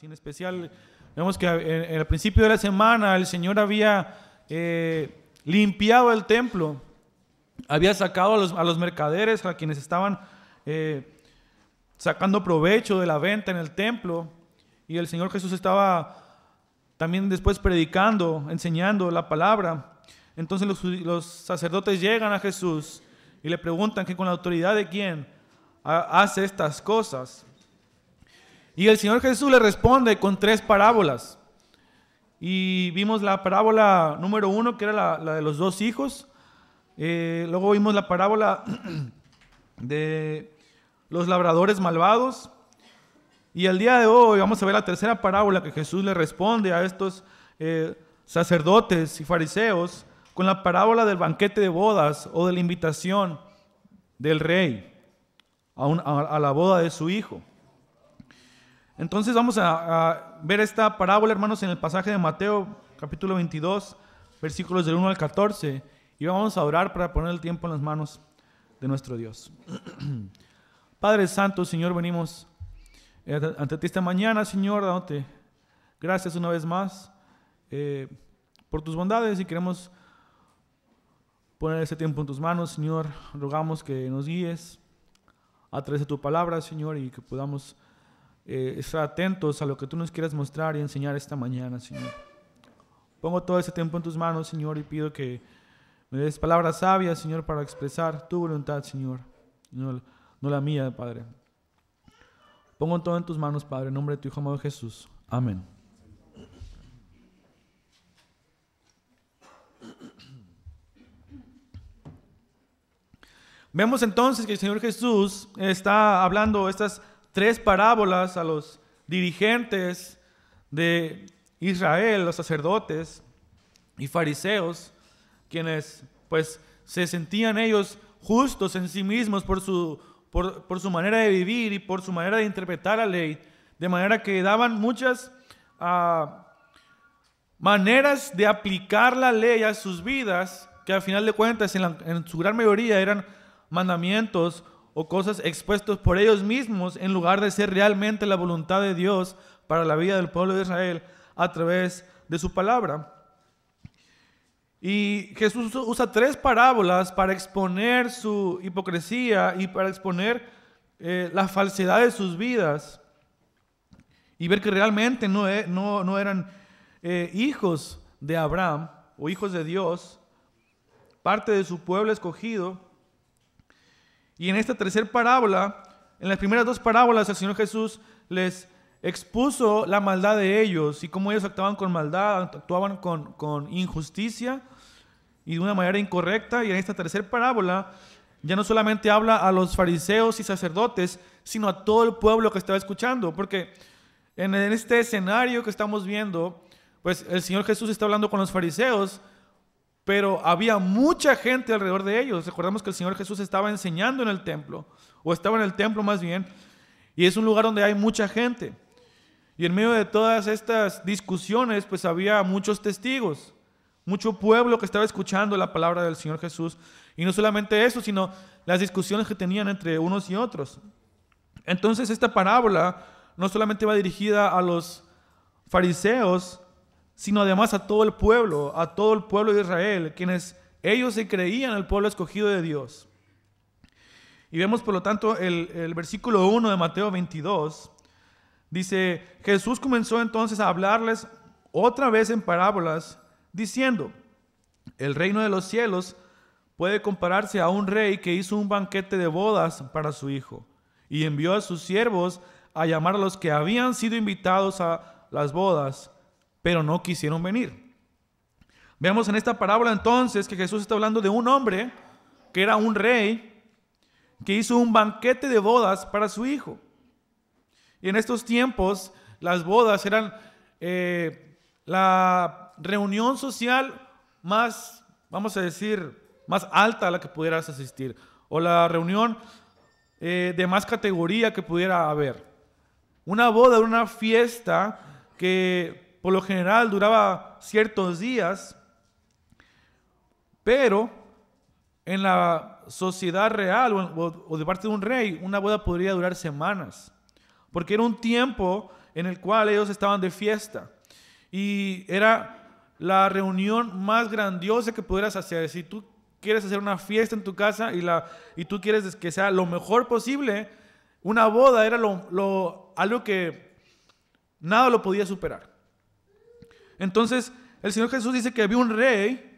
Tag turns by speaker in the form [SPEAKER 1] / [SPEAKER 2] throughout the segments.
[SPEAKER 1] En especial, vemos que en el principio de la semana el Señor había limpiado el templo, había sacado a los mercaderes, a quienes estaban sacando provecho de la venta en el templo, y el Señor Jesús estaba también después predicando, enseñando la palabra. Entonces los sacerdotes llegan a Jesús y le preguntan que con la autoridad de quién hace estas cosas. Y el Señor Jesús le responde con 3 parábolas. Y vimos la parábola número 1, que era la de los 2 hijos. Luego vimos la parábola de los labradores malvados. Y el día de hoy vamos a ver la tercera parábola que Jesús le responde a estos sacerdotes y fariseos con la parábola del banquete de bodas o de la invitación del rey a la boda de su hijo. Entonces vamos a ver esta parábola, hermanos, en el pasaje de Mateo, capítulo 22, versículos del 1 al 14, y vamos a orar para poner el tiempo en las manos de nuestro Dios. Padre Santo, Señor, venimos ante ti esta mañana, Señor, dándote gracias una vez más por tus bondades, y queremos poner este tiempo en tus manos, Señor. Rogamos que nos guíes a través de tu palabra, Señor, y que podamos estar atentos a lo que tú nos quieras mostrar y enseñar esta mañana, Señor. Pongo todo ese tiempo en tus manos, Señor, y pido que me des palabras sabias, Señor, para expresar tu voluntad, Señor, no la mía, Padre. Pongo todo en tus manos, Padre, en nombre de tu Hijo amado Jesús. Amén. Vemos entonces que el Señor Jesús está hablando estas 3 parábolas a los dirigentes de Israel, los sacerdotes y fariseos, quienes pues se sentían ellos justos en sí mismos por su manera de vivir y por su manera de interpretar la ley, de manera que daban muchas maneras de aplicar la ley a sus vidas, que al final de cuentas en su gran mayoría eran mandamientos o cosas expuestos por ellos mismos, en lugar de ser realmente la voluntad de Dios para la vida del pueblo de Israel a través de su palabra. Y Jesús usa 3 parábolas para exponer su hipocresía y para exponer la falsedad de sus vidas y ver que realmente no eran hijos de Abraham o hijos de Dios, parte de su pueblo escogido. Y en esta tercera parábola, en las primeras 2 parábolas, el Señor Jesús les expuso la maldad de ellos y cómo ellos actuaban con maldad, actuaban con injusticia y de una manera incorrecta. Y en esta tercera parábola ya no solamente habla a los fariseos y sacerdotes, sino a todo el pueblo que estaba escuchando, porque en este escenario que estamos viendo, pues el Señor Jesús está hablando con los fariseos, pero había mucha gente alrededor de ellos. Recordamos que el Señor Jesús estaba enseñando en el templo, o estaba en el templo más bien, y es un lugar donde hay mucha gente. Y en medio de todas estas discusiones, pues había muchos testigos, mucho pueblo que estaba escuchando la palabra del Señor Jesús. Y no solamente eso, sino las discusiones que tenían entre unos y otros. Entonces esta parábola no solamente va dirigida a los fariseos, sino además a todo el pueblo de Israel, quienes ellos se creían el pueblo escogido de Dios. Y vemos por lo tanto el versículo 1 de Mateo 22, dice: Jesús comenzó entonces a hablarles otra vez en parábolas, diciendo: el reino de los cielos puede compararse a un rey que hizo un banquete de bodas para su hijo, y envió a sus siervos a llamar a los que habían sido invitados a las bodas, pero no quisieron venir. Vemos en esta parábola entonces que Jesús está hablando de un hombre que era un rey que hizo un banquete de bodas para su hijo. Y en estos tiempos las bodas eran la reunión social más, vamos a decir, más alta a la que pudieras asistir, o la reunión de más categoría que pudiera haber. Una boda era una fiesta que por lo general duraba ciertos días, pero en la sociedad real o de parte de un rey, una boda podría durar semanas, porque era un tiempo en el cual ellos estaban de fiesta. Y era la reunión más grandiosa que pudieras hacer. Si tú quieres hacer una fiesta en tu casa y tú quieres que sea lo mejor posible, una boda era algo que nada lo podía superar. Entonces, el Señor Jesús dice que había un rey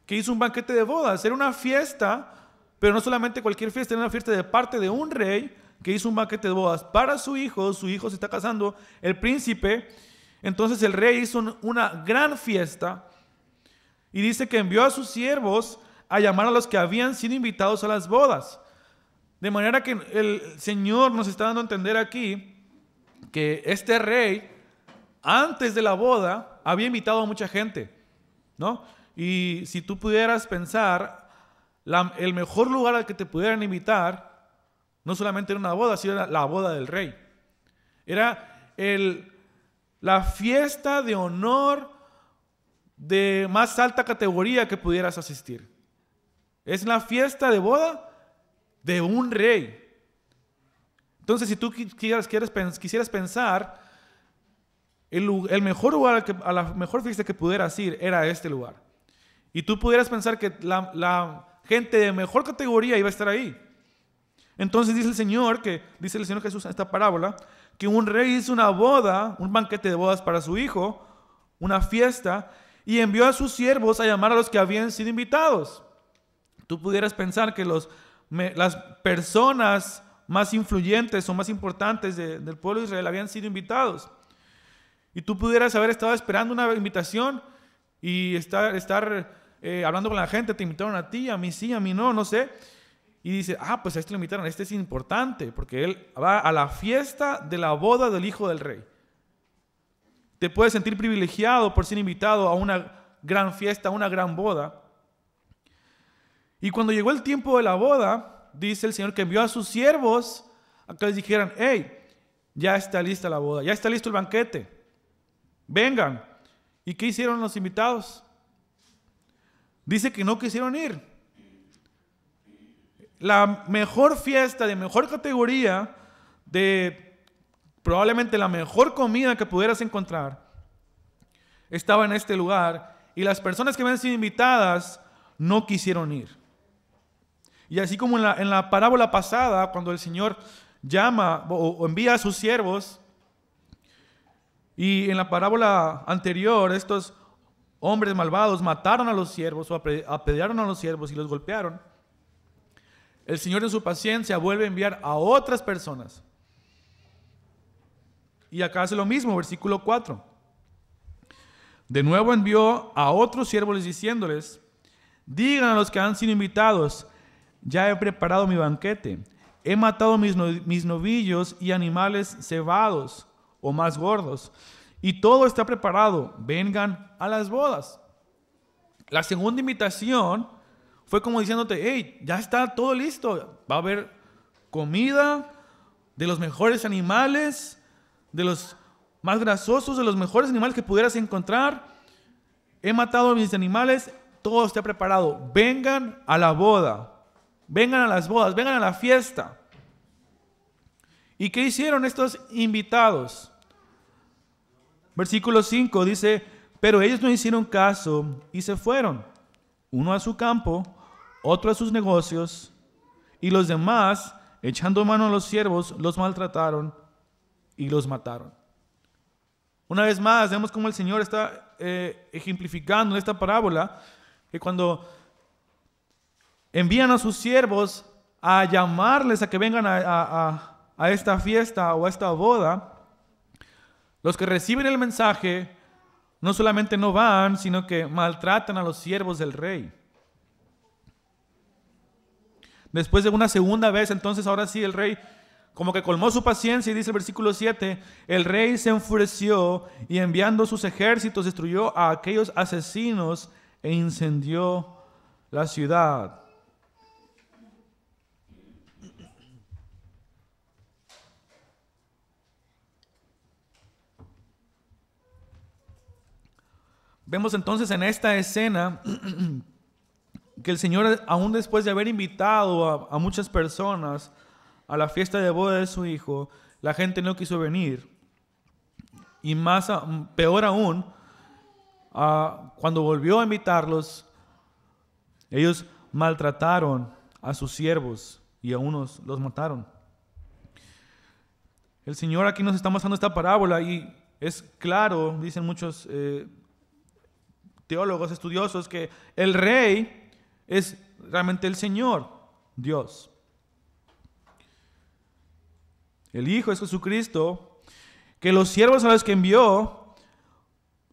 [SPEAKER 1] que hizo un banquete de bodas. Era una fiesta, pero no solamente cualquier fiesta, era una fiesta de parte de un rey que hizo un banquete de bodas para su hijo se está casando, el príncipe. Entonces el rey hizo una gran fiesta y dice que envió a sus siervos a llamar a los que habían sido invitados a las bodas. De manera que el Señor nos está dando a entender aquí que este rey, antes de la boda, había invitado a mucha gente, ¿no? Y si tú pudieras pensar, el mejor lugar al que te pudieran invitar, no solamente era una boda, sino era la boda del rey. Era la fiesta de honor de más alta categoría que pudieras asistir. Es la fiesta de boda de un rey. Entonces, si tú quisieras pensar, el mejor lugar, a la mejor fiesta que pudieras ir era este lugar. Y tú pudieras pensar que la gente de mejor categoría iba a estar ahí. Entonces dice el Señor Jesús en esta parábola, que un rey hizo una boda, un banquete de bodas para su hijo, una fiesta, y envió a sus siervos a llamar a los que habían sido invitados. Tú pudieras pensar que las personas más influyentes o más importantes del pueblo de Israel habían sido invitados. Y tú pudieras haber estado esperando una invitación y estar hablando con la gente. Te invitaron a ti, a mí sí, a mí no, no sé. Y dice, pues a este lo invitaron, este es importante, porque él va a la fiesta de la boda del hijo del rey. Te puedes sentir privilegiado por ser invitado a una gran fiesta, a una gran boda. Y cuando llegó el tiempo de la boda, dice el Señor que envió a sus siervos a que les dijeran, hey, ya está lista la boda, ya está listo el banquete, vengan. ¿Y qué hicieron los invitados? Dice que no quisieron ir. La mejor fiesta, de mejor categoría, de probablemente la mejor comida que pudieras encontrar, estaba en este lugar, y las personas que habían sido invitadas no quisieron ir. Y así como en la parábola pasada, cuando el Señor llama o envía a sus siervos, y en la parábola anterior estos hombres malvados mataron a los siervos o apedrearon a los siervos y los golpearon, el Señor en su paciencia vuelve a enviar a otras personas. Y acá hace lo mismo, versículo 4. De nuevo envió a otros siervos diciéndoles, digan a los que han sido invitados, ya he preparado mi banquete, he matado mis novillos y animales cebados o más gordos, y todo está preparado, vengan a las bodas. La segunda invitación fue como diciéndote, hey, ya está todo listo, va a haber comida de los mejores animales, de los más grasosos, de los mejores animales que pudieras encontrar. He matado a mis animales, todo está preparado, vengan a la boda, vengan a las bodas, vengan a la fiesta. ¿Y qué hicieron estos invitados? Versículo 5 dice, pero ellos no hicieron caso y se fueron, uno a su campo, otro a sus negocios, y los demás, echando mano a los siervos, los maltrataron y los mataron. Una vez más, vemos cómo el Señor está ejemplificando en esta parábola que cuando envían a sus siervos a llamarles a que vengan a esta fiesta o a esta boda, los que reciben el mensaje no solamente no van, sino que maltratan a los siervos del rey. Después de una segunda vez, entonces ahora sí el rey como que colmó su paciencia y dice el versículo 7, el rey se enfureció y enviando sus ejércitos destruyó a aquellos asesinos e incendió la ciudad. Vemos entonces en esta escena que el Señor, aún después de haber invitado a muchas personas a la fiesta de boda de su hijo, la gente no quiso venir. Y peor aún, cuando volvió a invitarlos, ellos maltrataron a sus siervos y a unos los mataron. El Señor aquí nos está mostrando esta parábola y es claro, dicen muchos teólogos estudiosos, que el rey es realmente el Señor, Dios. El Hijo es Jesucristo, que los siervos a los que envió,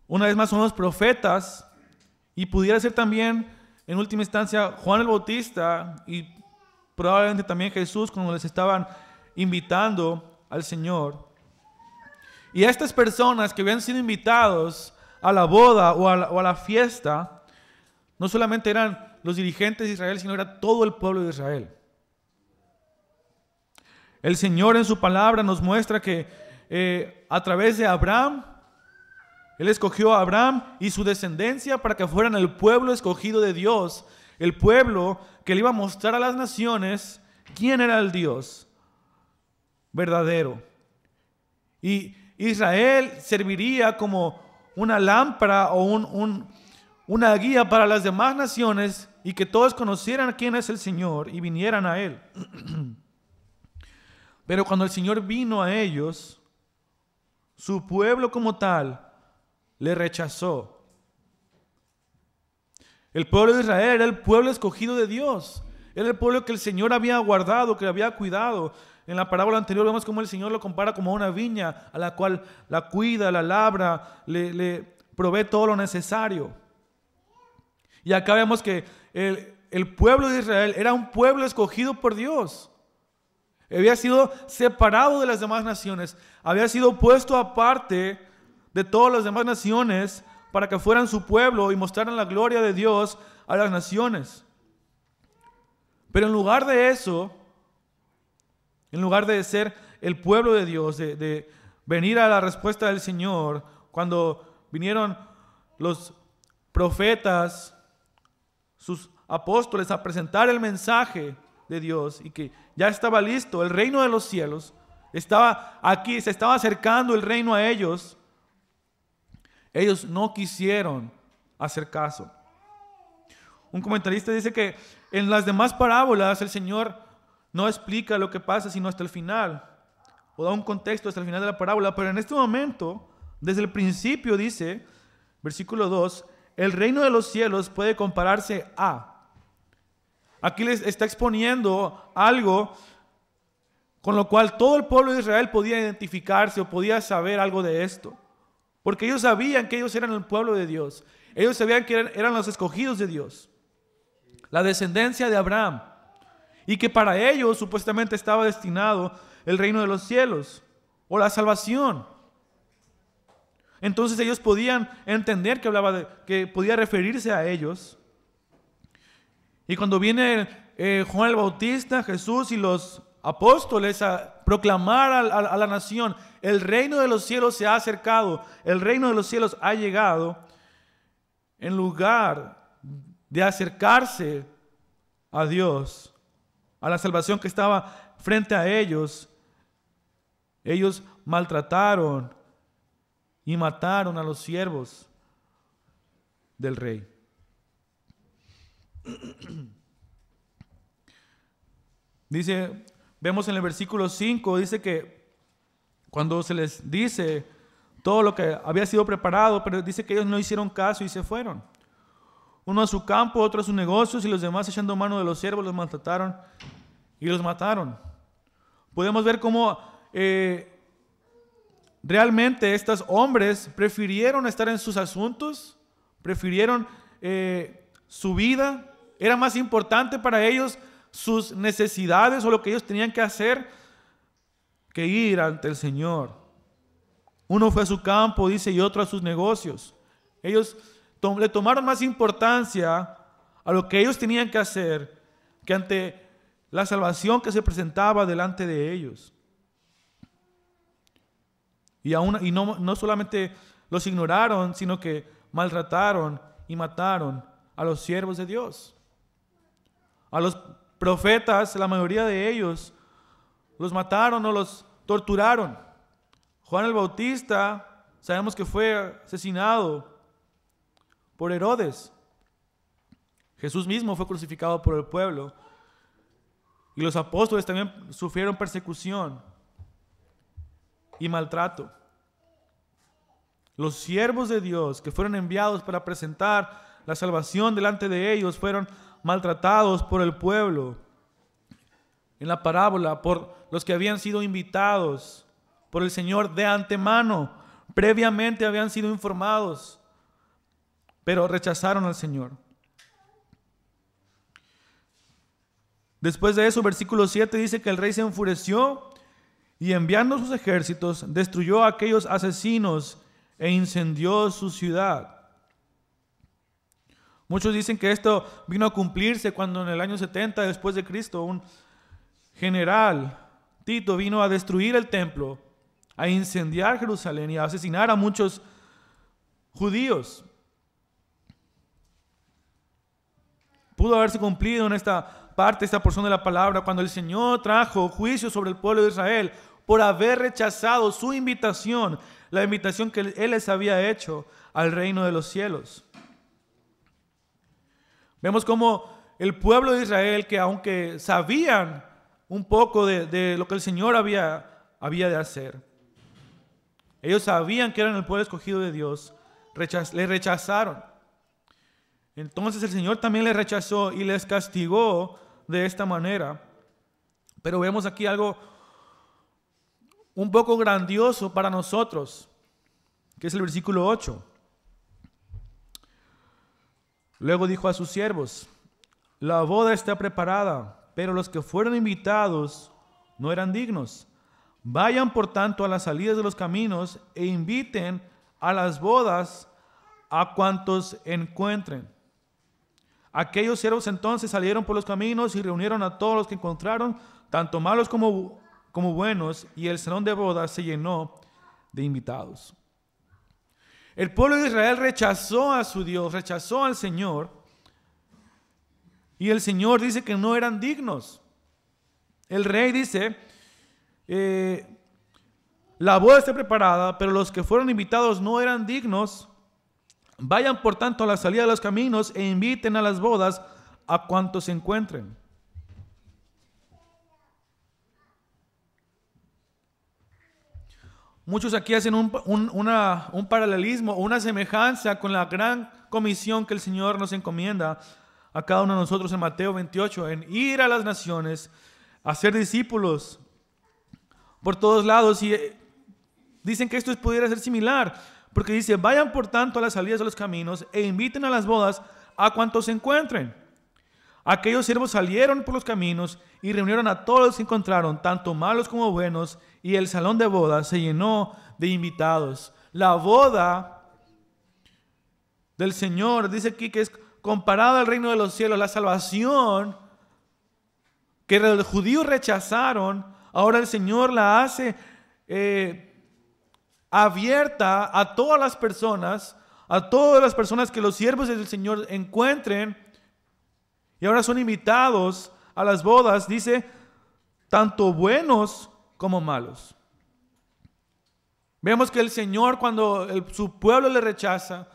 [SPEAKER 1] una vez más son los profetas, y pudiera ser también, en última instancia, Juan el Bautista, y probablemente también Jesús, cuando les estaban invitando al Señor. Y estas personas que habían sido invitados a la boda o a la fiesta, no solamente eran los dirigentes de Israel, sino era todo el pueblo de Israel. El Señor en su palabra nos muestra que a través de Abraham, Él escogió a Abraham y su descendencia para que fueran el pueblo escogido de Dios, el pueblo que le iba a mostrar a las naciones quién era el Dios verdadero. Y Israel serviría como una lámpara o una guía para las demás naciones, y que todos conocieran quién es el Señor y vinieran a Él. Pero cuando el Señor vino a ellos, su pueblo como tal le rechazó. El pueblo de Israel era el pueblo escogido de Dios. Era el pueblo que el Señor había guardado, que había cuidado. En la parábola anterior vemos cómo el Señor lo compara como una viña a la cual la cuida, la labra, le provee todo lo necesario. Y acá vemos que el pueblo de Israel era un pueblo escogido por Dios. Había sido separado de las demás naciones. Había sido puesto aparte de todas las demás naciones para que fueran su pueblo y mostraran la gloria de Dios a las naciones. Pero en lugar de eso, en lugar de ser el pueblo de Dios, de venir a la respuesta del Señor, cuando vinieron los profetas, sus apóstoles, a presentar el mensaje de Dios y que ya estaba listo, el reino de los cielos estaba aquí, se estaba acercando el reino a ellos, ellos no quisieron hacer caso. Un comentarista dice que en las demás parábolas el Señor no explica lo que pasa sino hasta el final, o da un contexto hasta el final de la parábola, pero en este momento, desde el principio dice, versículo 2, el reino de los cielos puede compararse a. Aquí les está exponiendo algo con lo cual todo el pueblo de Israel podía identificarse o podía saber algo de esto. Porque ellos sabían que ellos eran el pueblo de Dios. Ellos sabían que eran los escogidos de Dios, la descendencia de Abraham, y que para ellos supuestamente estaba destinado el reino de los cielos o la salvación. Entonces ellos podían entender que podía referirse a ellos. Y cuando viene Juan el Bautista, Jesús y los apóstoles a proclamar a la nación, el reino de los cielos se ha acercado, el reino de los cielos ha llegado, en lugar de acercarse a Dios, a la salvación que estaba frente a ellos, ellos maltrataron y mataron a los siervos del rey. Dice, vemos en el versículo 5, dice que cuando se les dice todo lo que había sido preparado, pero dice que ellos no hicieron caso y se fueron. Uno a su campo, otro a sus negocios, y los demás, echando mano de los siervos, los maltrataron y los mataron. Podemos ver cómo realmente estos hombres prefirieron estar en sus asuntos, prefirieron su vida. Era más importante para ellos sus necesidades o lo que ellos tenían que hacer que ir ante el Señor. Uno fue a su campo, dice, y otro a sus negocios. Ellos le tomaron más importancia a lo que ellos tenían que hacer que ante la salvación que se presentaba delante de ellos. Y no solamente los ignoraron, sino que maltrataron y mataron a los siervos de Dios. A los profetas, la mayoría de ellos, los mataron o los torturaron. Juan el Bautista sabemos que fue asesinado por Herodes. Jesús mismo fue crucificado por el pueblo. Y los apóstoles también sufrieron persecución y maltrato. Los siervos de Dios que fueron enviados para presentar la salvación delante de ellos fueron maltratados por el pueblo. En la parábola, por los que habían sido invitados por el Señor de antemano, previamente habían sido informados, pero rechazaron al Señor. Después de eso, versículo 7 dice que el rey se enfureció y enviando sus ejércitos, destruyó a aquellos asesinos e incendió su ciudad. Muchos dicen que esto vino a cumplirse cuando en el año 70 después de Cristo, un general, Tito, vino a destruir el templo, a incendiar Jerusalén y a asesinar a muchos judíos. Pudo haberse cumplido en esta parte, esta porción de la palabra, cuando el Señor trajo juicio sobre el pueblo de Israel por haber rechazado su invitación, la invitación que Él les había hecho al reino de los cielos. Vemos como el pueblo de Israel, que aunque sabían un poco de lo que el Señor había de hacer, ellos sabían que eran el pueblo escogido de Dios, le rechazaron. Entonces el Señor también les rechazó y les castigó de esta manera. Pero vemos aquí algo un poco grandioso para nosotros, que es el versículo 8. Luego dijo a sus siervos: la boda está preparada, pero los que fueron invitados no eran dignos. Vayan por tanto a las salidas de los caminos e inviten a las bodas a cuantos encuentren. Aquellos siervos entonces salieron por los caminos y reunieron a todos los que encontraron, tanto malos como buenos, y el salón de bodas se llenó de invitados. El pueblo de Israel rechazó a su Dios, rechazó al Señor, y el Señor dice que no eran dignos. El rey dice: la boda está preparada, pero los que fueron invitados no eran dignos. Vayan por tanto a la salida de los caminos e inviten a las bodas a cuantos se encuentren. Muchos aquí hacen un paralelismo o una semejanza con la gran comisión que el Señor nos encomienda a cada uno de nosotros en Mateo 28, en ir a las naciones, a ser discípulos por todos lados. Y dicen que esto pudiera ser similar, porque dice: vayan por tanto a las salidas de los caminos e inviten a las bodas a cuantos se encuentren. Aquellos siervos salieron por los caminos y reunieron a todos los que encontraron, tanto malos como buenos, y el salón de bodas se llenó de invitados. La boda del Señor, dice aquí, que es comparada al reino de los cielos. La salvación que los judíos rechazaron, ahora el Señor la hace abierta a todas las personas que los siervos del Señor encuentren, y ahora son invitados a las bodas, dice, tanto buenos como malos. Vemos que el Señor, cuando su pueblo le rechaza,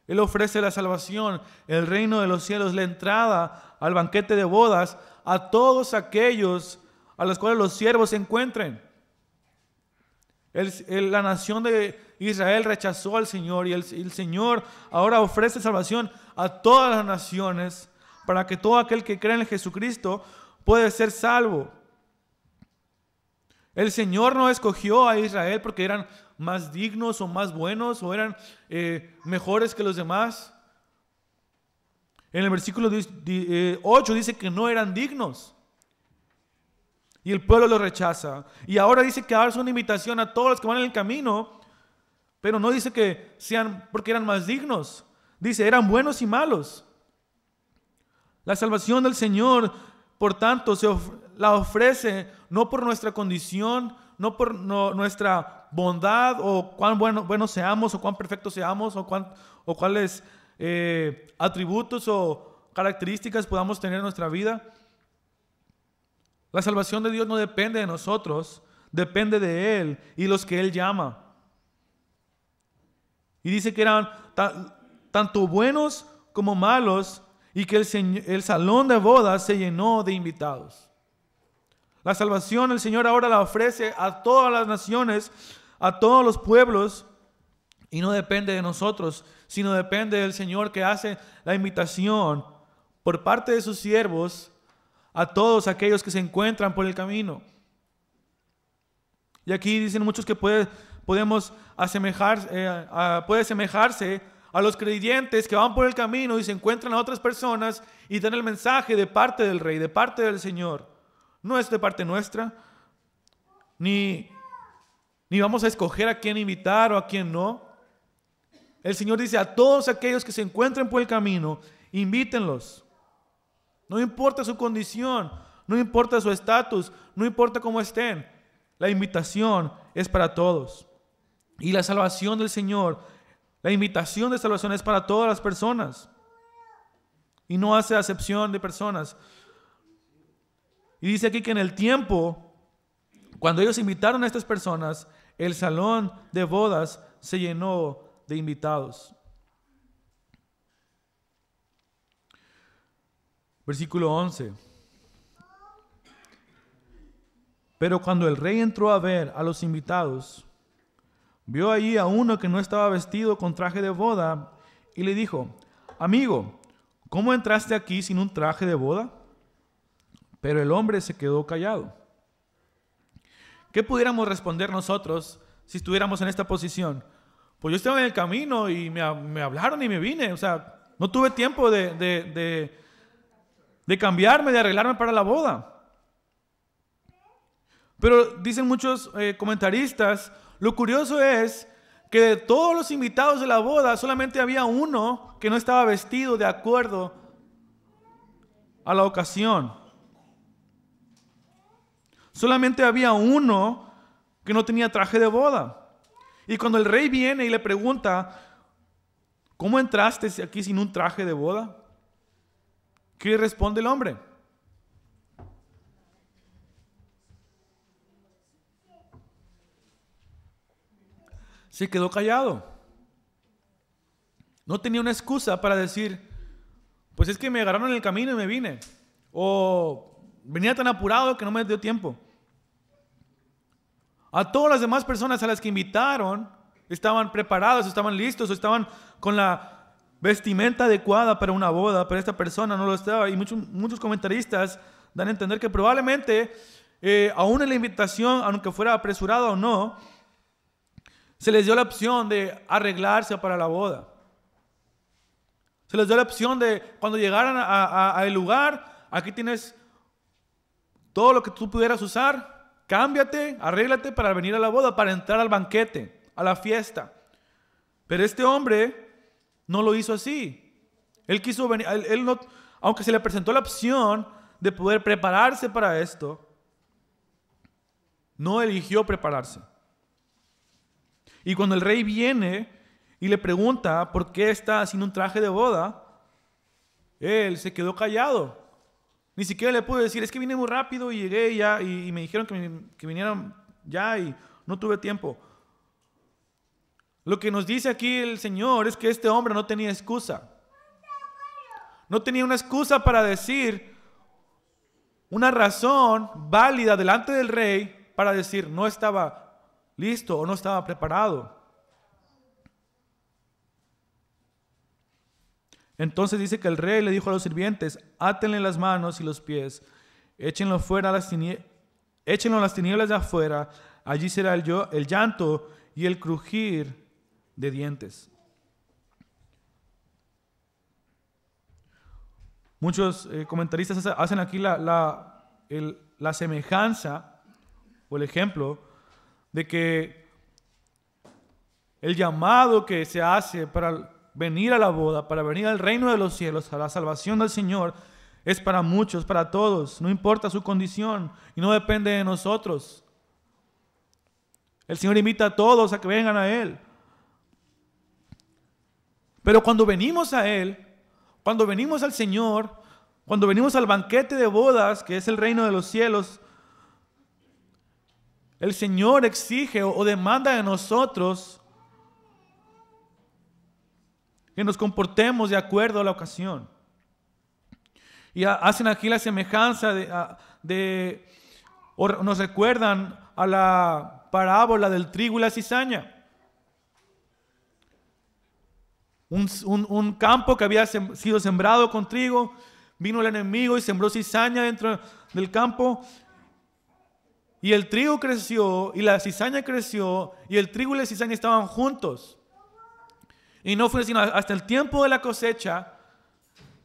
[SPEAKER 1] Él ofrece la salvación, el reino de los cielos, la entrada al banquete de bodas a todos aquellos a los cuales los siervos se encuentren. La nación de Israel rechazó al Señor, y el Señor ahora ofrece salvación a todas las naciones, para que todo aquel que cree en Jesucristo pueda ser salvo. El Señor no escogió a Israel porque eran más dignos o más buenos o eran mejores que los demás. En el versículo 8 dice que no eran dignos. Y el pueblo los rechaza. Y ahora dice que ahora es una invitación a todos los que van en el camino, pero no dice que sean porque eran más dignos. Dice, eran buenos y malos. La salvación del Señor, por tanto, la ofrece no por nuestra condición, no por nuestra bondad o cuán buenos seamos o cuán perfectos seamos o cuáles atributos o características podamos tener en nuestra vida. La salvación de Dios no depende de nosotros, depende de Él y los que Él llama. Y dice que eran tanto buenos como malos y que el salón de bodas se llenó de invitados. La salvación el Señor ahora la ofrece a todas las naciones, a todos los pueblos, y no depende de nosotros, sino depende del Señor que hace la invitación por parte de sus siervos a todos aquellos que se encuentran por el camino. Y aquí dicen muchos que puede asemejarse a los creyentes que van por el camino y se encuentran a otras personas y dan el mensaje de parte del Rey, de parte del Señor. No es de parte nuestra, ni vamos a escoger a quién invitar o a quién no. El Señor dice a todos aquellos que se encuentren por el camino, invítenlos. No importa su condición, no importa su estatus, no importa cómo estén. La invitación es para todos. Y la salvación del Señor, la invitación de salvación es para todas las personas. Y no hace acepción de personas. Y dice aquí que en el tiempo, cuando ellos invitaron a estas personas, el salón de bodas se llenó de invitados. Versículo 11. Pero cuando el rey entró a ver a los invitados, vio allí a uno que no estaba vestido con traje de boda y le dijo: amigo, ¿cómo entraste aquí sin un traje de boda? Pero el hombre se quedó callado. ¿Qué pudiéramos responder nosotros si estuviéramos en esta posición? Pues yo estaba en el camino y me hablaron y me vine. O sea, no tuve tiempo de cambiarme, de arreglarme para la boda. Pero dicen muchos comentaristas, lo curioso es que de todos los invitados de la boda, solamente había uno que no estaba vestido de acuerdo a la ocasión. Solamente había uno que no tenía traje de boda. Y cuando el rey viene y le pregunta: ¿cómo entraste aquí sin un traje de boda? ¿Qué responde el hombre? Se quedó callado. No tenía una excusa para decir: pues es que me agarraron en el camino y me vine. O venía tan apurado que no me dio tiempo. A todas las demás personas a las que invitaron estaban preparados, estaban listos, o estaban con la vestimenta adecuada para una boda, pero esta persona no lo estaba. Y muchos comentaristas dan a entender que probablemente, aún en la invitación, aunque fuera apresurada o no, se les dio la opción de arreglarse para la boda. Se les dio la opción de, cuando llegaran al lugar: aquí tienes todo lo que tú pudieras usar, cámbiate, arréglate para venir a la boda, para entrar al banquete, a la fiesta. Pero este hombre no lo hizo así. Él quiso venir, él no, aunque se le presentó la opción de poder prepararse para esto, no eligió prepararse. Y cuando el rey viene y le pregunta por qué está sin un traje de boda, él se quedó callado. Ni siquiera le pude decir: es que vine muy rápido y llegué ya y me dijeron que vinieran ya y no tuve tiempo. Lo que nos dice aquí el Señor es que este hombre no tenía excusa. No tenía una excusa para decir una razón válida delante del rey para decir: no estaba listo o no estaba preparado. Entonces dice que el rey le dijo a los sirvientes: átenle las manos y los pies, échenlo a las tinieblas de afuera, allí será el llanto y el crujir de dientes. Muchos comentaristas hacen aquí la semejanza o el ejemplo de que el llamado que se hace para venir a la boda, para venir al reino de los cielos, a la salvación del Señor, es para muchos, para todos, no importa su condición y no depende de nosotros. El Señor invita a todos a que vengan a Él. Pero cuando venimos a Él, cuando venimos al Señor, cuando venimos al banquete de bodas, que es el reino de los cielos, el Señor exige o demanda de nosotros que nos comportemos de acuerdo a la ocasión. Y hacen aquí la semejanza o nos recuerdan a la parábola del trigo y la cizaña. Un campo que había sido sembrado con trigo, vino el enemigo y sembró cizaña dentro del campo. Y el trigo creció y la cizaña creció, y el trigo y la cizaña estaban juntos. Y no fue sino hasta el tiempo de la cosecha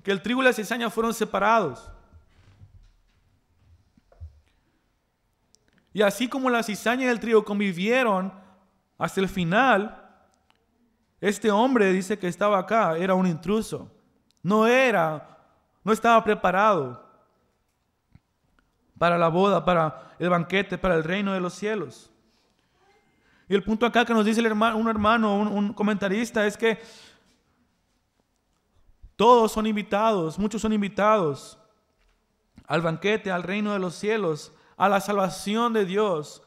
[SPEAKER 1] que el trigo y la cizaña fueron separados. Y así como la cizaña y el trigo convivieron hasta el final, este hombre dice que estaba acá, era un intruso. No estaba preparado para la boda, para el banquete, para el reino de los cielos. Y el punto acá que nos dice un comentarista, es que todos son invitados, muchos son invitados al banquete, al reino de los cielos, a la salvación de Dios.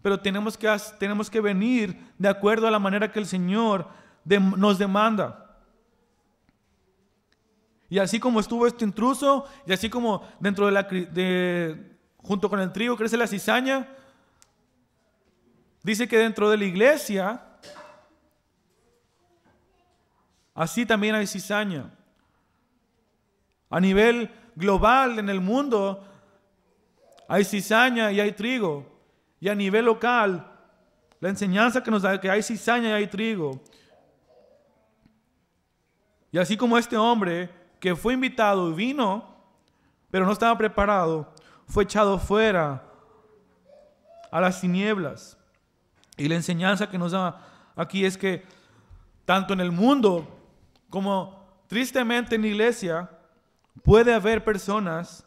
[SPEAKER 1] Pero tenemos que venir de acuerdo a la manera que el Señor nos demanda. Y así como estuvo este intruso, y así como dentro junto con el trigo crece la cizaña, dice que dentro de la iglesia, así también hay cizaña. A nivel global en el mundo hay cizaña y hay trigo. Y a nivel local, la enseñanza que nos da que hay cizaña y hay trigo. Y así como este hombre que fue invitado y vino, pero no estaba preparado, fue echado fuera a las tinieblas. Y la enseñanza que nos da aquí es que tanto en el mundo como tristemente en la iglesia puede haber personas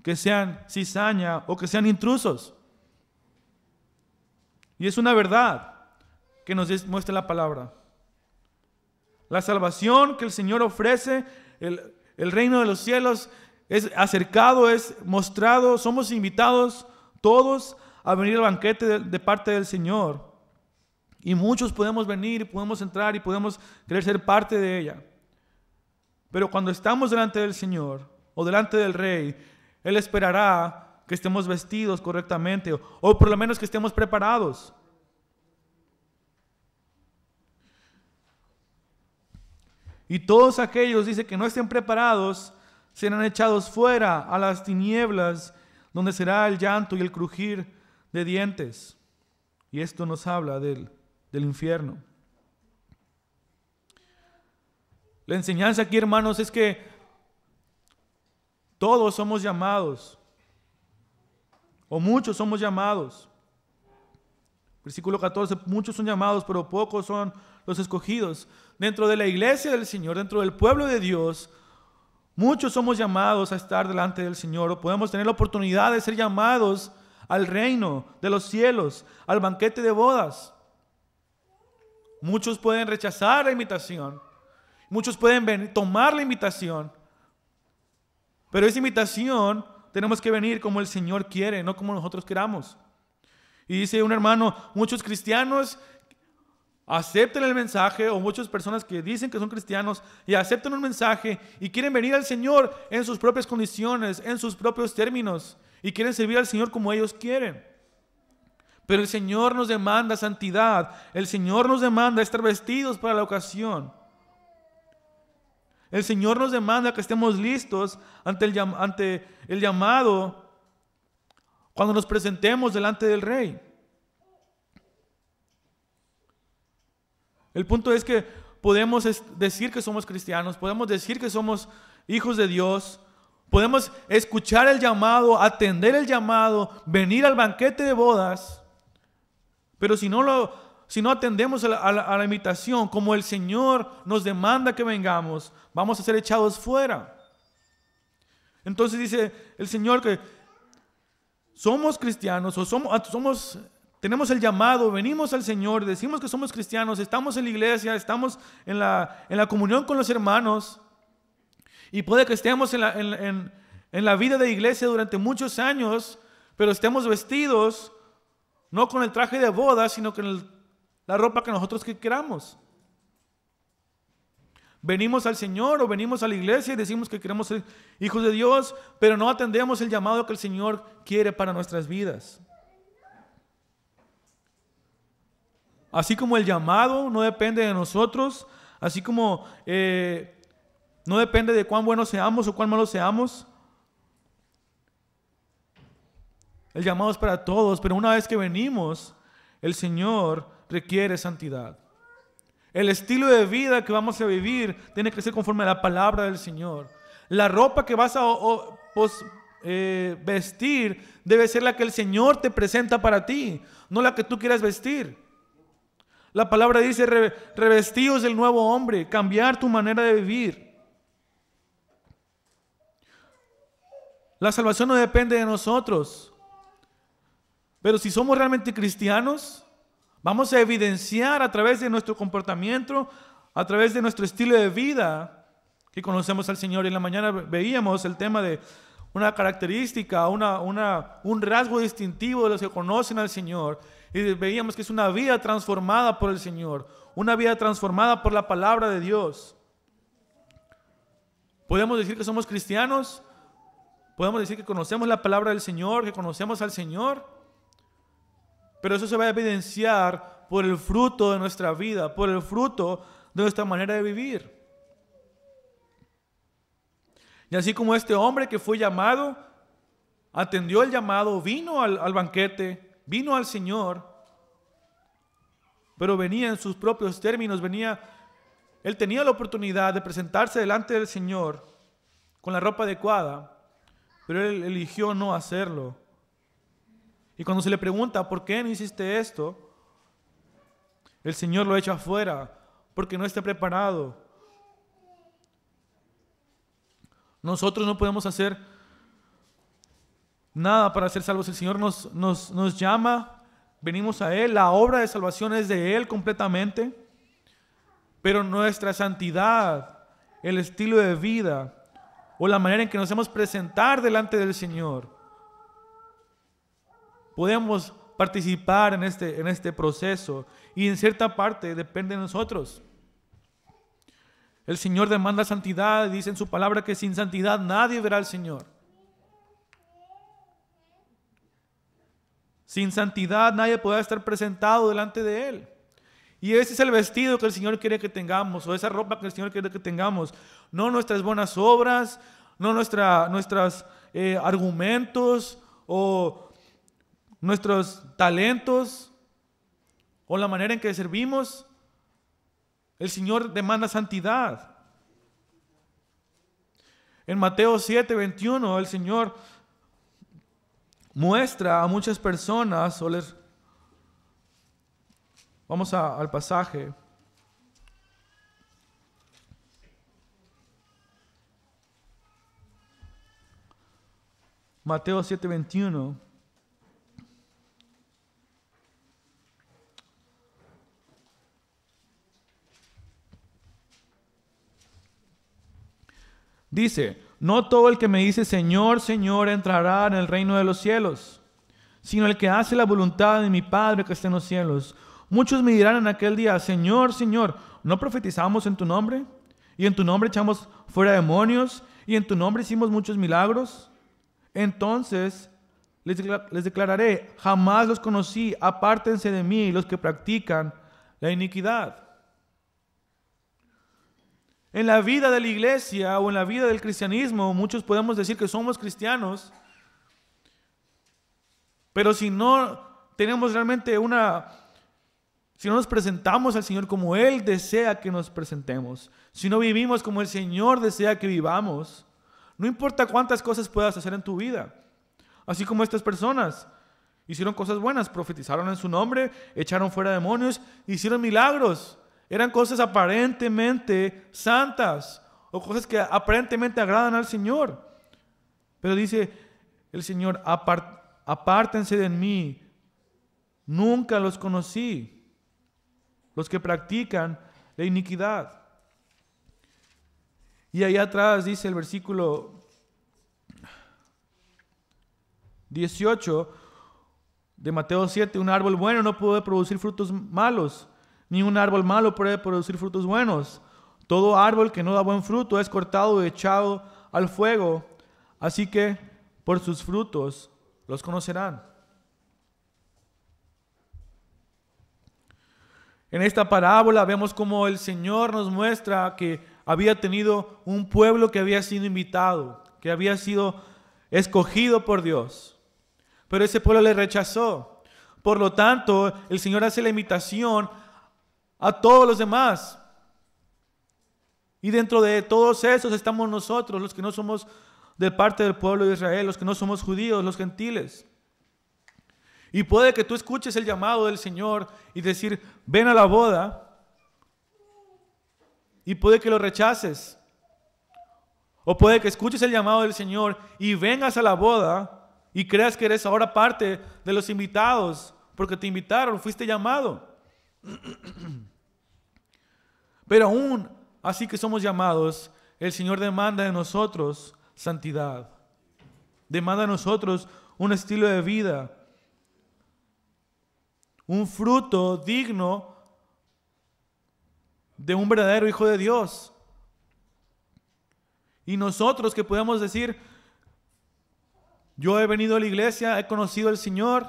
[SPEAKER 1] que sean cizaña o que sean intrusos. Y es una verdad que nos muestra la palabra. La salvación que el Señor ofrece, el reino de los cielos es acercado, es mostrado, somos invitados todos a venir al banquete de parte del Señor. Y muchos podemos venir y podemos entrar y podemos querer ser parte de ella. Pero cuando estamos delante del Señor o delante del Rey, Él esperará que estemos vestidos correctamente o por lo menos que estemos preparados. Y todos aquellos, dice, que no estén preparados, serán echados fuera a las tinieblas, donde será el llanto y el crujir de dientes. Y esto nos habla del infierno. La enseñanza aquí, hermanos, es que todos somos llamados, o muchos somos llamados. Versículo 14, muchos son llamados, pero pocos son los escogidos. Dentro de la iglesia del Señor, dentro del pueblo de Dios, muchos somos llamados a estar delante del Señor, o podemos tener la oportunidad de ser llamados al reino de los cielos, al banquete de bodas. Muchos pueden rechazar la invitación, muchos pueden tomar la invitación, pero esa invitación tenemos que venir como el Señor quiere, no como nosotros queramos. Y dice un hermano, muchos cristianos aceptan el mensaje, o muchas personas que dicen que son cristianos y aceptan un mensaje y quieren venir al Señor en sus propias condiciones, en sus propios términos, y quieren servir al Señor como ellos quieren. Pero el Señor nos demanda santidad, el Señor nos demanda estar vestidos para la ocasión. El Señor nos demanda que estemos listos ante el llamado cuando nos presentemos delante del Rey. El punto es que podemos decir que somos cristianos, podemos decir que somos hijos de Dios, podemos escuchar el llamado, atender el llamado, venir al banquete de bodas, pero si no atendemos a la invitación, como el Señor nos demanda que vengamos, vamos a ser echados fuera. Entonces dice el Señor que somos cristianos o tenemos el llamado, venimos al Señor, decimos que somos cristianos, estamos en la iglesia, estamos en la comunión con los hermanos, y puede que estemos en la vida de iglesia durante muchos años, pero estemos vestidos no con el traje de boda, sino con la ropa que nosotros queramos. Venimos al Señor o venimos a la iglesia y decimos que queremos ser hijos de Dios, pero no atendemos el llamado que el Señor quiere para nuestras vidas. Así como el llamado no depende de nosotros, así como no depende de cuán buenos seamos o cuán malos seamos, el llamado es para todos, pero una vez que venimos, el Señor requiere santidad. El estilo de vida que vamos a vivir tiene que ser conforme a la palabra del Señor. La ropa que vas a vestir debe ser la que el Señor te presenta para ti, no la que tú quieras vestir. La palabra dice revestidos del nuevo hombre, cambiar tu manera de vivir. La salvación no depende de nosotros. Pero si somos realmente cristianos, vamos a evidenciar a través de nuestro comportamiento, a través de nuestro estilo de vida, que conocemos al Señor. Y en la mañana veíamos el tema de una característica, un rasgo distintivo de los que conocen al Señor. Y veíamos que es una vida transformada por el Señor, una vida transformada por la palabra de Dios. ¿Podemos decir que somos cristianos? ¿Podemos decir que conocemos la palabra del Señor, que conocemos al Señor? Pero eso se va a evidenciar por el fruto de nuestra vida, por el fruto de nuestra manera de vivir. Y así como este hombre que fue llamado, atendió el llamado, vino al banquete, vino al Señor, pero venía en sus propios términos, él tenía la oportunidad de presentarse delante del Señor con la ropa adecuada, pero él eligió no hacerlo. Y cuando se le pregunta, ¿por qué no hiciste esto?, el Señor lo echa afuera, porque no está preparado. Nosotros no podemos hacer nada para ser salvos. El Señor nos llama, venimos a Él, la obra de salvación es de Él completamente, pero nuestra santidad, el estilo de vida o la manera en que nos hacemos presentar delante del Señor, podemos participar en este proceso y en cierta parte depende de nosotros. El Señor demanda santidad, dice en su palabra que sin santidad nadie verá al Señor. Sin santidad nadie podrá estar presentado delante de Él. Y ese es el vestido que el Señor quiere que tengamos, o esa ropa que el Señor quiere que tengamos. No nuestras buenas obras, no nuestros argumentos o nuestros talentos o la manera en que servimos. El Señor demanda santidad. En Mateo 7:21 el Señor muestra a muchas personas vamos al pasaje. Mateo 7:21. Dice, no todo el que me dice Señor, Señor entrará en el reino de los cielos, sino el que hace la voluntad de mi Padre que está en los cielos. Muchos me dirán en aquel día, Señor, Señor, ¿no profetizamos en tu nombre? Y en tu nombre echamos fuera demonios, y en tu nombre hicimos muchos milagros. Entonces les declararé, jamás los conocí, apártense de mí los que practican la iniquidad. En la vida de la iglesia o en la vida del cristianismo, muchos podemos decir que somos cristianos, pero si no tenemos realmente si no nos presentamos al Señor como Él desea que nos presentemos, si no vivimos como el Señor desea que vivamos, no importa cuántas cosas puedas hacer en tu vida, así como estas personas hicieron cosas buenas, profetizaron en su nombre, echaron fuera demonios, hicieron milagros. Eran cosas aparentemente santas o cosas que aparentemente agradan al Señor. Pero dice el Señor, apártense de mí, nunca los conocí, los que practican la iniquidad. Y allá atrás dice el versículo 18 de Mateo 7, un árbol bueno no puede producir frutos malos, ni un árbol malo puede producir frutos buenos. Todo árbol que no da buen fruto es cortado y echado al fuego. Así que por sus frutos los conocerán. En esta parábola vemos cómo el Señor nos muestra que había tenido un pueblo que había sido invitado, que había sido escogido por Dios. Pero ese pueblo le rechazó. Por lo tanto, el Señor hace la invitación a todos los demás. Y dentro de todos esos estamos nosotros, los que no somos de parte del pueblo de Israel, los que no somos judíos, los gentiles. Y puede que tú escuches el llamado del Señor y decir, ven a la boda. Y puede que lo rechaces. O puede que escuches el llamado del Señor y vengas a la boda y creas que eres ahora parte de los invitados, porque te invitaron, fuiste llamado. Pero aún así que somos llamados, el Señor demanda de nosotros santidad. Demanda de nosotros un estilo de vida, un fruto digno de un verdadero hijo de Dios. Y nosotros que podemos decir, yo he venido a la iglesia, he conocido al Señor,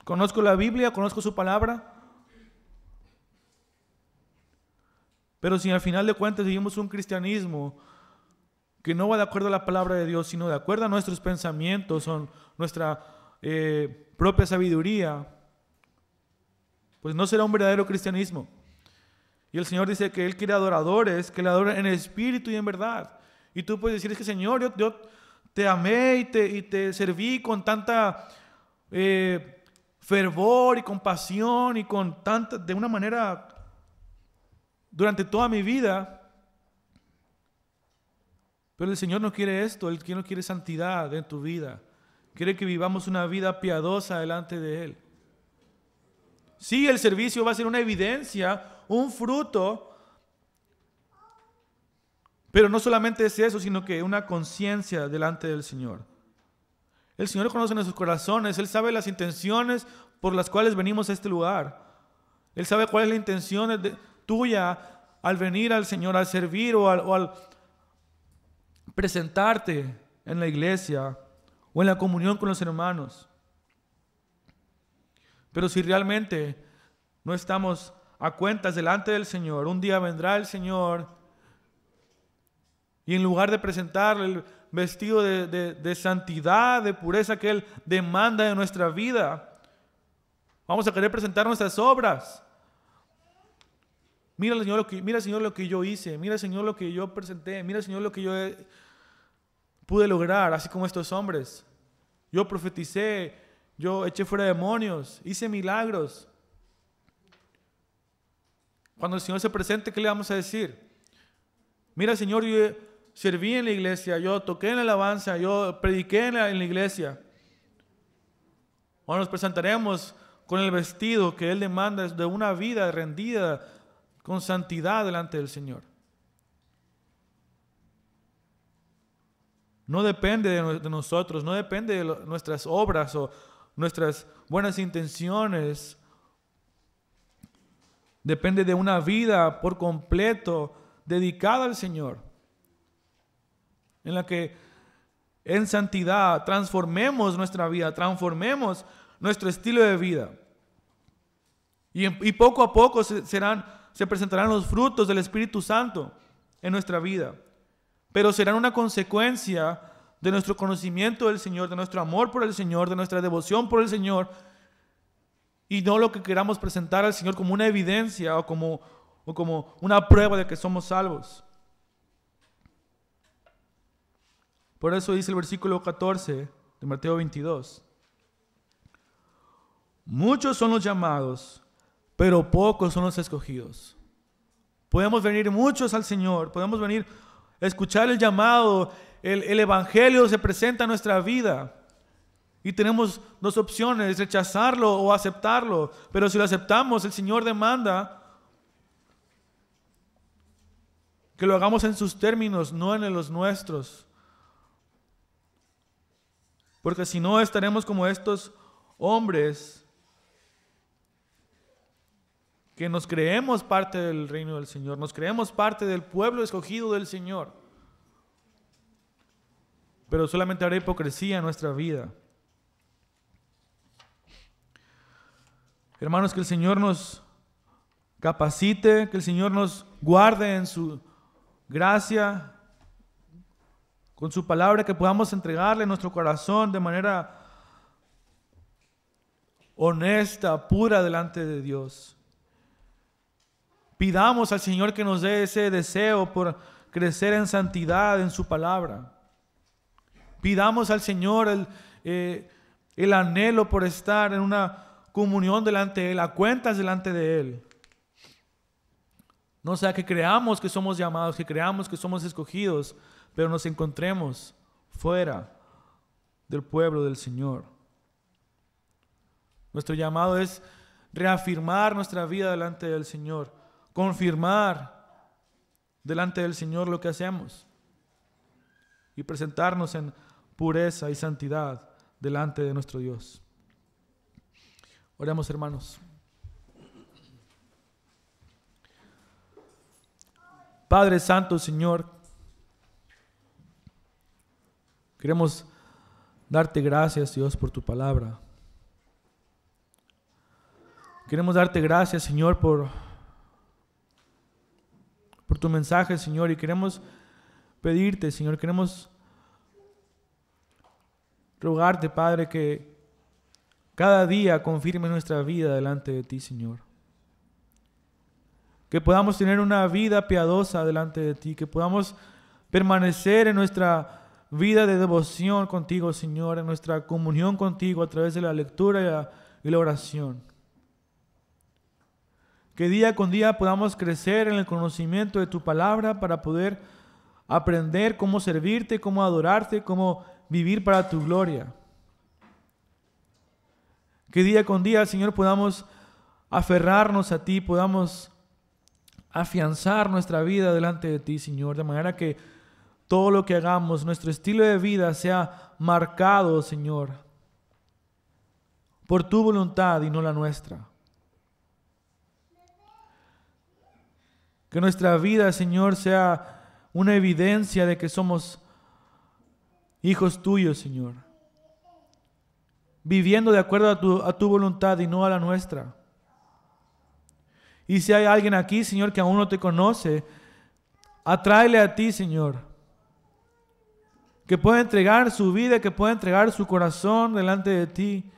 [SPEAKER 1] conozco la Biblia, conozco su palabra, pero si al final de cuentas vivimos un cristianismo que no va de acuerdo a la palabra de Dios, sino de acuerdo a nuestros pensamientos, o nuestra propia sabiduría, pues no será un verdadero cristianismo. Y el Señor dice que Él quiere adoradores, que le adoren en espíritu y en verdad. Y tú puedes decir, es que Señor, yo te amé y te serví con tanta fervor y compasión y con tanta, de una manera, durante toda mi vida. Pero el Señor no quiere esto, Él no quiere santidad en tu vida. Quiere que vivamos una vida piadosa delante de Él. Sí, el servicio va a ser una evidencia, un fruto, pero no solamente es eso, sino que una conciencia delante del Señor. El Señor conoce nuestros corazones, Él sabe las intenciones por las cuales venimos a este lugar. Él sabe cuál es la intención tuya al venir al Señor, al servir o al presentarte en la iglesia o en la comunión con los hermanos. Pero si realmente no estamos a cuentas delante del Señor, un día vendrá el Señor y en lugar de presentarle el vestido de santidad, de pureza que Él demanda de nuestra vida, vamos a querer presentar nuestras obras. Mira, Señor, lo que yo hice. Mira, Señor, lo que yo presenté. Mira, Señor, lo que yo pude lograr, así como estos hombres. Yo profeticé, yo eché fuera demonios, hice milagros. Cuando el Señor se presente, ¿qué le vamos a decir? Mira, Señor, yo serví en la iglesia, yo toqué en la alabanza, yo prediqué en la iglesia. O nos presentaremos con el vestido que Él demanda de una vida rendida con santidad delante del Señor. No depende de nosotros, no depende de nuestras obras o nuestras buenas intenciones. Depende de una vida por completo dedicada al Señor, en la que en santidad transformemos nuestra vida, transformemos nuestro estilo de vida. Y poco a poco se presentarán los frutos del Espíritu Santo en nuestra vida. Pero serán una consecuencia de nuestro conocimiento del Señor, de nuestro amor por el Señor, de nuestra devoción por el Señor, y no lo que queramos presentar al Señor como una evidencia o como una prueba de que somos salvos. Por eso dice el versículo 14 de Mateo 22. Muchos son los llamados, pero pocos son los escogidos. Podemos venir muchos al Señor, podemos venir a escuchar el llamado, el evangelio se presenta en nuestra vida. Y tenemos dos opciones, rechazarlo o aceptarlo. Pero si lo aceptamos, el Señor demanda que lo hagamos en sus términos, no en los nuestros. Porque si no, estaremos como estos hombres que nos creemos parte del reino del Señor, nos creemos parte del pueblo escogido del Señor. Pero solamente habrá hipocresía en nuestra vida. Hermanos, que el Señor nos capacite, que el Señor nos guarde en su gracia, con su palabra, que podamos entregarle nuestro corazón de manera honesta, pura delante de Dios. Pidamos al Señor que nos dé ese deseo por crecer en santidad en su palabra. Pidamos al Señor el anhelo por estar en una comunión delante de Él, a cuentas delante de Él. No sea que creamos que somos llamados, que creamos que somos escogidos, pero nos encontremos fuera del pueblo del Señor. Nuestro llamado es reafirmar nuestra vida delante del Señor, confirmar delante del Señor lo que hacemos y presentarnos en pureza y santidad delante de nuestro Dios. Oremos, hermanos. Padre Santo, Señor, queremos darte gracias, Dios, por tu palabra. Queremos darte gracias, Señor, por tu mensaje, Señor, y queremos pedirte, Señor, queremos rogarte, Padre, que cada día confirme nuestra vida delante de ti, Señor. Que podamos tener una vida piadosa delante de ti, que podamos permanecer en nuestra vida de devoción contigo, Señor, en nuestra comunión contigo a través de la lectura y la oración. Que día con día podamos crecer en el conocimiento de tu palabra para poder aprender cómo servirte, cómo adorarte, cómo vivir para tu gloria. Que día con día, Señor, podamos aferrarnos a ti, podamos afianzar nuestra vida delante de ti, Señor, de manera que todo lo que hagamos, nuestro estilo de vida sea marcado, Señor, por tu voluntad y no la nuestra. Que nuestra vida, Señor, sea una evidencia de que somos hijos tuyos, Señor, viviendo de acuerdo a tu voluntad y no a la nuestra. Y si hay alguien aquí, Señor, que aún no te conoce, atráele a ti, Señor, que pueda entregar su vida, que pueda entregar su corazón delante de ti.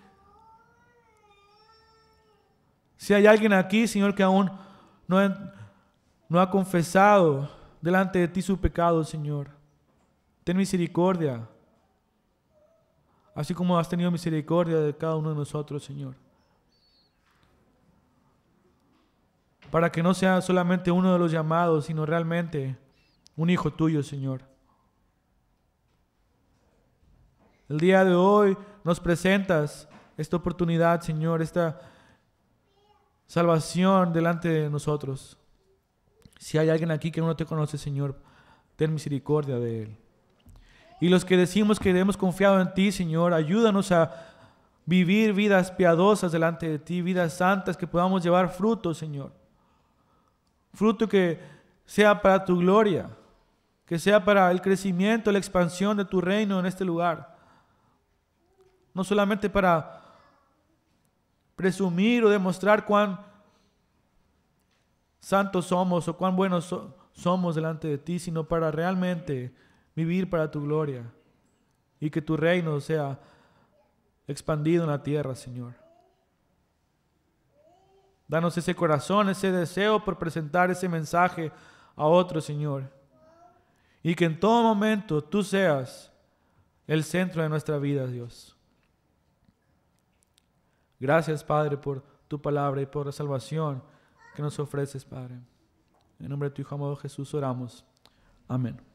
[SPEAKER 1] Si hay alguien aquí, Señor, que aún no ha confesado delante de ti su pecado, Señor, ten misericordia, así como has tenido misericordia de cada uno de nosotros, Señor. Para que no sea solamente uno de los llamados, sino realmente un hijo tuyo, Señor. El día de hoy nos presentas esta oportunidad, Señor, esta salvación delante de nosotros. Si hay alguien aquí que no te conoce, Señor, ten misericordia de él. Y los que decimos que hemos confiado en ti, Señor, ayúdanos a vivir vidas piadosas delante de ti, vidas santas, que podamos llevar fruto, Señor. Fruto que sea para tu gloria, que sea para el crecimiento, la expansión de tu reino en este lugar. No solamente para presumir o demostrar cuán santos somos o cuán buenos somos delante de ti, sino para realmente vivir para tu gloria y que tu reino sea expandido en la tierra, Señor. Danos ese corazón, ese deseo por presentar ese mensaje a otros, Señor. Y que en todo momento tú seas el centro de nuestra vida, Dios. Gracias, Padre, por tu palabra y por la salvación que nos ofreces, Padre. En nombre de tu Hijo amado Jesús oramos. Amén.